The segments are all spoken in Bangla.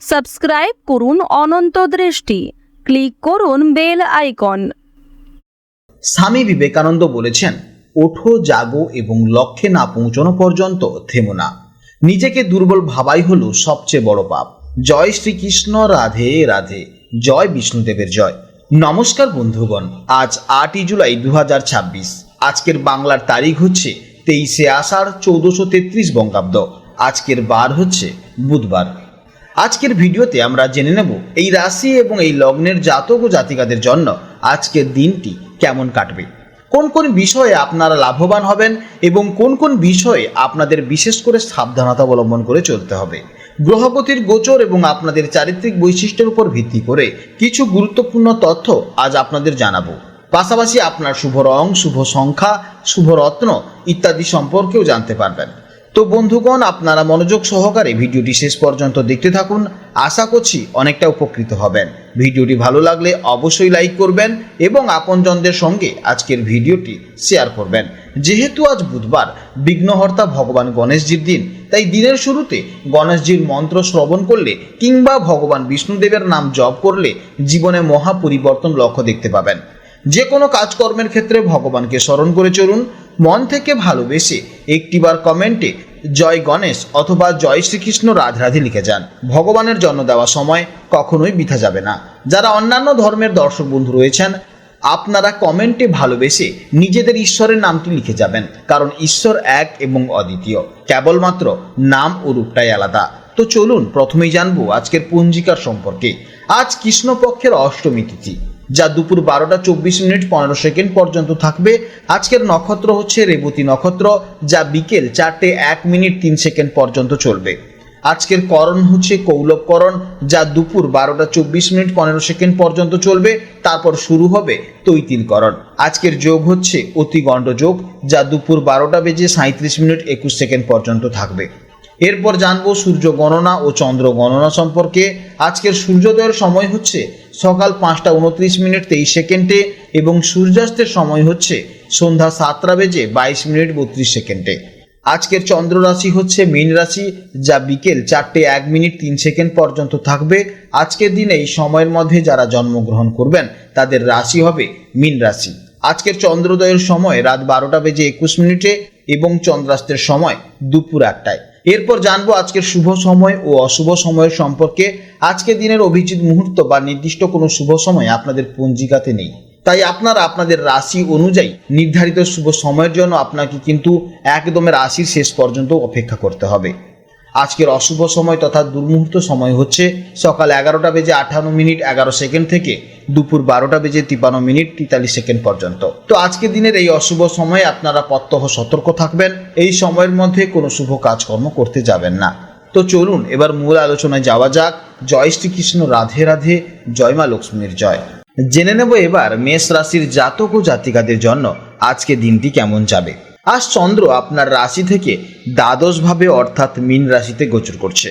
সাবস্ক্রাইব করুন অনন্ত দৃষ্টি, ক্লিক করুন বেল আইকন। স্বামী বিবেকানন্দ বলেছেন, ওঠো, জাগো এবং লক্ষ্যে না পৌঁছানো পর্যন্ত থেমো না। নিজেকে দুর্বল ভাবাই হলো সবচেয়ে বড় পাপ। জয় শ্রীকৃষ্ণ, রাধে রাধে, জয় বিষ্ণুদেবের জয়। নমস্কার বন্ধুগণ, আজ 8ই জুলাই 2026। আজকের বাংলার তারিখ হচ্ছে 23শে আষাঢ় 1433 বঙ্গাব্দ। আজকের বার হচ্ছে বুধবার। আজকের ভিডিওতে আমরা জেনে নেব এই রাশি এবং এই লগ্নের জাতক ও জাতিকাদের জন্য আজকের দিনটি কেমন কাটবে, কোন কোন বিষয়ে আপনারা লাভবান হবেন এবং কোন কোন বিষয়ে আপনাদের বিশেষ করে সাবধানতা অবলম্বন করে চলতে হবে। গ্রহগতির গোচর এবং আপনাদের চারিত্রিক বৈশিষ্ট্যের উপর ভিত্তি করে কিছু গুরুত্বপূর্ণ তথ্য আজ আপনাদের জানাবো। পাশাপাশি আপনার শুভ রং, শুভ সংখ্যা, শুভ রত্ন ইত্যাদি সম্পর্কেও জানতে পারবেন। তো বন্ধুগণ, আপনারা মনোযোগ সহকারে ভিডিওটি শেষ পর্যন্ত দেখতে থাকুন। আশা করছি অনেকটা উপকৃত হবেন। ভিডিওটি ভালো লাগলে অবশ্যই লাইক করবেন এবং আপনজনদের সঙ্গে আজকের ভিডিওটি শেয়ার করবেন। যেহেতু আজ বুধবার, বিঘ্নহর্তা ভগবান গণেশজির দিন, তাই দিনের শুরুতে গণেশজির মন্ত্র শ্রবণ করলে কিংবা ভগবান বিষ্ণুদেবের নাম জপ করলে জীবনে মহা পরিবর্তন লক্ষ্য দেখতে পাবেন। যে কোনো কাজকর্মের ক্ষেত্রে ভগবানকে স্মরণ করে চলুন। মন থেকে ভালোবেসে একটিবার কমেন্টে জয় গণেশ অথবা জয় শ্রীকৃষ্ণ রাধে রাধে লিখে যান। ভগবানের জন্য দেওয়া সময় কখনোই বৃথা যাবে না। যারা অন্যান্য ধর্মের দর্শক বন্ধু রয়েছেন, আপনারা কমেন্টে ভালোবেসে নিজেদের ঈশ্বরের নামটি লিখে যাবেন, কারণ ঈশ্বর এক এবং অদ্বিতীয়, কেবলমাত্র নাম ও রূপটাই আলাদা। তো চলুন প্রথমেই জানবো আজকের পঞ্জিকার সম্পর্কে। আজ কৃষ্ণপক্ষের অষ্টমী তিথি, যা দুপুর 12টা 24 মিনিট 15 সেকেন্ড পর্যন্ত থাকবে। আজকের নক্ষত্র হচ্ছে রেবতী নক্ষত্র, যা বিকেল 4টে 1 মিনিট 3 সেকেন্ড পর্যন্ত চলবে। আজকের করণ হচ্ছে কৌলবকরণ, যা দুপুর 12টা 24 মিনিট 15 সেকেন্ড পর্যন্ত চলবে। তারপর শুরু হবে তৈতিলকরণ। আজকের যোগ হচ্ছে অতিগণ্ড যোগ, যা দুপুর 12টা বেজে 37 মিনিট 21 সেকেন্ড পর্যন্ত থাকবে। এরপর জানবো সূর্য গণনা ও চন্দ্র গণনা সম্পর্কে। আজকের সূর্যোদয়ের সময় হচ্ছে সকাল 5টা 29 মিনিট 23 সেকেন্ডে এবং সূর্যাস্তের সময় হচ্ছে সন্ধ্যা 7টা বেজে 22 মিনিট 32 সেকেন্ডে। আজকের চন্দ্র রাশি হচ্ছে মীন রাশি, যা বিকেল 4টে 1 মিনিট 3 সেকেন্ড পর্যন্ত থাকবে। আজকের দিনে এই সময়ের মধ্যে যারা জন্মগ্রহণ করবেন তাদের রাশি হবে মীন রাশি। আজকের চন্দ্রোদয়ের সময় রাত 12টা বেজে 21 মিনিটে এবং চন্দ্রাস্তের সময় দুপুর 1টায়। এরপর জানবো আজকের শুভ সময় ও অশুভ সময়ের সম্পর্কে। আজকের দিনের অভিজিৎ মুহূর্ত বা নির্দিষ্ট কোনো শুভ সময় আপনাদের পঞ্জিকাতে নেই, তাই আপনারা আপনাদের রাশি অনুযায়ী নির্ধারিত শুভ সময়ের জন্য আপনাকে কিন্তু একদম রাশির শেষ পর্যন্ত অপেক্ষা করতে হবে। আজকের অশুভ সময় তথা দুর্মুহূর্ত সময় হচ্ছে সকাল 11টা বেজে 58 মিনিট 11 সেকেন্ড থেকে দুপুর 12টা বেজে 53 মিনিট 43 সেকেন্ড পর্যন্ত। তো আজকের দিনের এই অশুভ সময়ে আপনারা প্রত্যহ সতর্ক থাকবেন। এই সময়ের মধ্যে কোনো শুভ কাজকর্ম করতে যাবেন না। তো চলুন এবার মূল আলোচনায় যাওয়া যাক। জয় শ্রীকৃষ্ণ, রাধে রাধে, জয় মা লক্ষ্মীর জয়। জেনে নেব এবার মেষ রাশির জাতক ও জাতিকাদের জন্য আজকে দিনটি কেমন যাবে। আজ চন্দ্র আপনার রাশি থেকে দ্বাদশভাবে অর্থাৎ মীন রাশিতে গোচর করছে।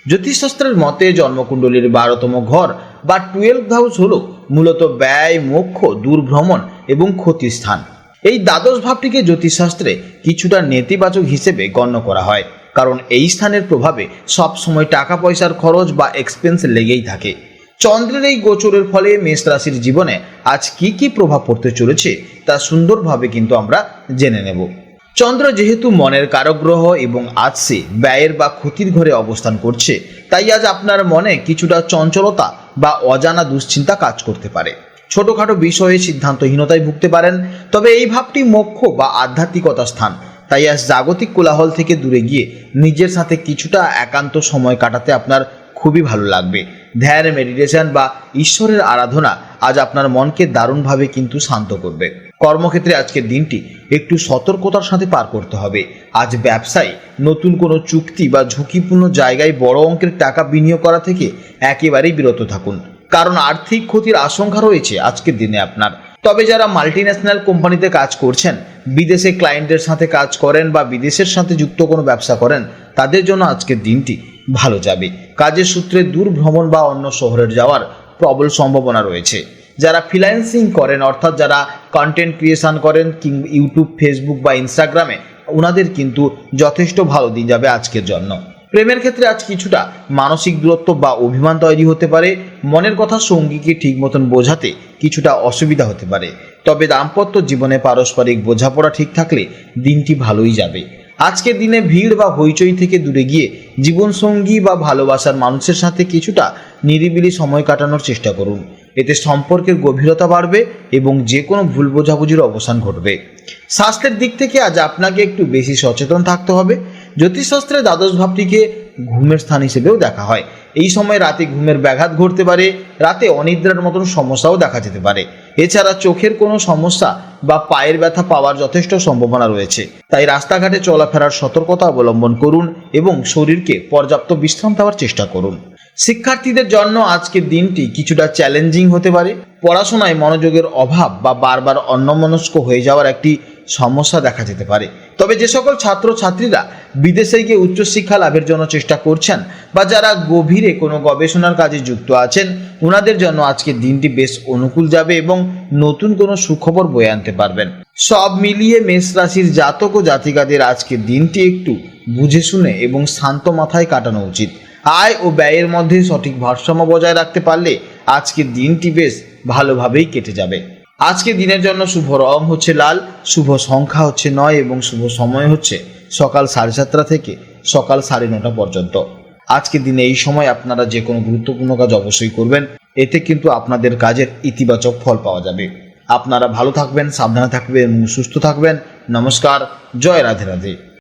জ্যোতিষশাস্ত্রের মতে জন্মকুণ্ডলীর 12তম ঘর বা 12th হাউস হলো মূলত ব্যয়, মোক্ষ, দূরভ্রমণ এবং ক্ষতির স্থান। এই দ্বাদশ ভাবটিকে জ্যোতিষশাস্ত্রে কিছুটা নেতিবাচক হিসেবে গণ্য করা হয়, কারণ এই স্থানের প্রভাবে সবসময় টাকা পয়সার খরচ বা এক্সপেন্স লেগেই থাকে। চন্দ্রের এই গোচরের ফলে মেষ রাশির জীবনে আজ কি কি প্রভাব পড়তে চলেছে তা সুন্দরভাবে কিন্তু আমরা জেনে নেব। চন্দ্র যেহেতু মনের কারক গ্রহ এবং আজ সে ব্যয়ের বা ক্ষতির ঘরে অবস্থান করছে, তাই আজ আপনার মনে কিছুটা চঞ্চলতা বা অজানা দুশ্চিন্তা কাজ করতে পারে। ছোটখাটো বিষয়ে সিদ্ধান্তহীনতায় ভুগতে পারেন। তবে এই ভাবটি মোক্ষ বা আধ্যাত্মিকতার স্থান, তাই আজ জাগতিক কোলাহল থেকে দূরে গিয়ে নিজের সাথে কিছুটা একান্ত সময় কাটাতে আপনার খুবই ভালো লাগবে। ধ্যান, মেডিটেশন বা ঈশ্বরের আরাধনা আজ আপনার মনকে দারুণভাবে কিন্তু শান্ত করবে। কর্মক্ষেত্রে আজকের দিনটি একটু সতর্কতার সাথে পার করতে হবে। আজ ব্যবসায় নতুন কোনো চুক্তি বা ঝুঁকিপূর্ণ জায়গায় বড় অঙ্কের টাকা বিনিয়োগ করা থেকে একেবারেই বিরত থাকুন, কারণ আর্থিক ক্ষতির আশঙ্কা রয়েছে আজকের দিনে আপনার। তবে যারা মাল্টিন্যাশনাল কোম্পানিতে কাজ করছেন, বিদেশে ক্লায়েন্টের সাথে কাজ করেন বা বিদেশের সাথে যুক্ত কোনো ব্যবসা করেন, তাদের জন্য আজকের দিনটি ভালো যাবে। কাজের সূত্রে দূর ভ্রমণ বা অন্য শহরের যাওয়ার প্রবল সম্ভাবনা রয়েছে। যারা ফ্রিল্যান্সিং করেন, অর্থাৎ যারা কন্টেন্ট ক্রিয়েশন করেন কিংবা ইউটিউব, ফেসবুক বা ইনস্টাগ্রামে, ওনাদের কিন্তু যথেষ্ট ভালো দিন যাবে আজকের জন্য। প্রেমের ক্ষেত্রে আজ কিছুটা মানসিক দূরত্ব বা অভিমান তৈরি হতে পারে। মনের কথা সঙ্গীকে ঠিক মতন বোঝাতে কিছুটা অসুবিধা হতে পারে। তবে দাম্পত্য জীবনে পারস্পরিক বোঝাপড়া ঠিক থাকলে দিনটি ভালোই যাবে। আজকের দিনে ভিড় বা হইচই থেকে দূরে গিয়ে জীবনসঙ্গী বা ভালোবাসার মানুষের সাথে কিছুটা নিরিবিলি সময় কাটানোর চেষ্টা করুন। এতে সম্পর্কের গভীরতা বাড়বে এবং যে কোনো ভুল বোঝাবুঝির অবসান ঘটবে। স্বাস্থ্যের দিক থেকে আজ আপনাকে একটু বেশি সচেতন থাকতে হবে। জ্যোতিষশাস্ত্রে দ্বাদশ ভাবটিকে ঘুমের স্থান হিসেবেও দেখা হয়। এই সময় রাতে ঘুমের ব্যাঘাত ঘটতে পারে, রাতে অনিদ্রার মতন সমস্যাও দেখা যেতে পারে। এছাড়া চোখের কোনো সমস্যা বা পায়ের ব্যথা পাওয়ার যথেষ্ট সম্ভাবনা রয়েছে। তাই রাস্তাঘাটে চলাফেরার সতর্কতা অবলম্বন করুন এবং শরীরকে পর্যাপ্ত বিশ্রাম দেওয়ার চেষ্টা করুন। শিক্ষার্থীদের জন্য আজকের দিনটি কিছুটা চ্যালেঞ্জিং হতে পারে। পড়াশোনায় মনোযোগের অভাব বা বারবার অন্যমনস্ক হয়ে যাওয়ার একটি সমস্যা দেখা যেতে পারে। তবে যে সকল ছাত্রছাত্রীরা বিদেশে গিয়ে উচ্চশিক্ষা লাভের জন্য চেষ্টা করছেন বা যারা গভীরে কোনো গবেষণার কাজে যুক্ত আছেন, ওনাদের জন্য আজকের দিনটি বেশ অনুকূল যাবে এবং নতুন কোনো সুখবর বয়ে আনতে পারবেন। সব মিলিয়ে মেষ রাশির জাতক ও জাতিকাদের আজকের দিনটি একটু বুঝে শুনে এবং শান্ত মাথায় কাটানো উচিত। আয় ও ব্যয়ের মধ্যে সঠিক ভারসাম্য বজায় রাখতে পারলে আজকের দিনটি বেশ ভালোভাবেই কেটে যাবে। আজকের দিনের জন্য শুভ রং হচ্ছে লাল, শুভ সংখ্যা হচ্ছে 9 এবং শুভ সময় হচ্ছে সকাল 7:30 থেকে সকাল 9:30 পর্যন্ত। আজকের দিনে এই সময় আপনারা যে কোনো গুরুত্বপূর্ণ কাজ অবশ্যই করবেন, এতে কিন্তু আপনাদের কাজের ইতিবাচক ফল পাওয়া যাবে। আপনারা ভালো থাকবেন, সাবধানে থাকবেন এবং সুস্থ থাকবেন। নমস্কার, জয় রাধে রাধে।